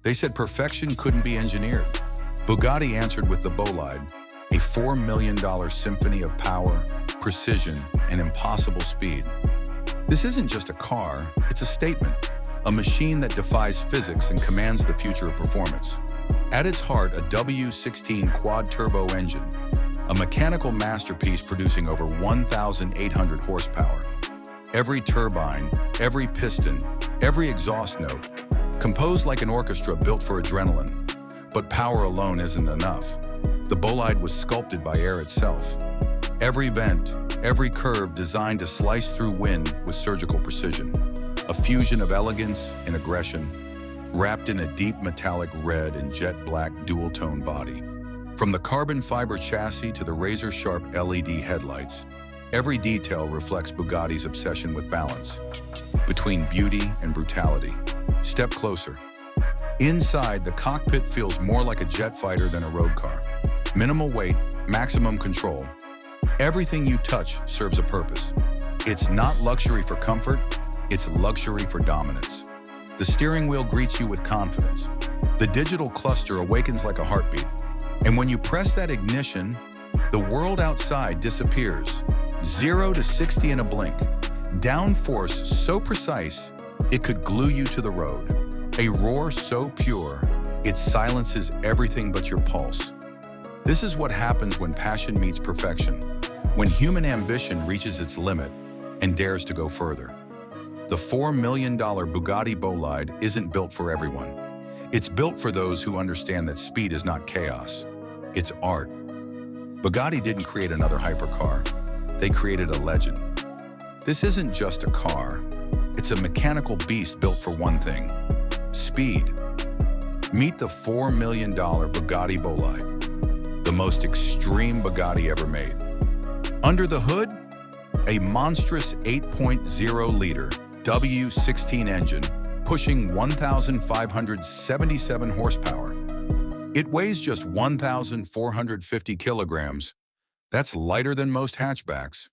They said perfection couldn't be engineered. Bugatti answered with the Bolide, a $4 million symphony of power, precision, and impossible speed. This isn't just a car, it's a statement, a machine that defies physics and commands the future of performance. At its heart, a W16 quad-turbo engine, a mechanical masterpiece producing over 1,800 horsepower. Every turbine, every piston, every exhaust note, composed like an orchestra built for adrenaline. But power alone isn't enough. The Bolide was sculpted by air itself. Every vent, every curve designed to slice through wind with surgical precision. A fusion of elegance and aggression, wrapped in a deep metallic red and jet black dual-tone body. From the carbon fiber chassis to the razor-sharp LED headlights, every detail reflects Bugatti's obsession with balance between beauty and brutality. Step closer. Inside, the cockpit feels more like a jet fighter than a road car. Minimal weight, maximum control. Everything you touch serves a purpose. It's not luxury for comfort, it's luxury for dominance. The steering wheel greets you with confidence. The digital cluster awakens like a heartbeat. And when you press that ignition, the world outside disappears. 0 to 60 in a blink. Downforce so precise, it could glue you to the road. A roar so pure, it silences everything but your pulse. This is what happens when passion meets perfection, when human ambition reaches its limit and dares to go further. The $4 million Bugatti Bolide isn't built for everyone. It's built for those who understand that speed is not chaos, it's art. Bugatti didn't create another hypercar, they created a legend. This isn't just a car, it's a mechanical beast built for one thing: speed. Meet the $4 million Bugatti Bolide, the most extreme Bugatti ever made. Under the hood, a monstrous 8.0-liter W16 engine pushing 1,577 horsepower. It weighs just 1,450 kilograms. That's lighter than most hatchbacks.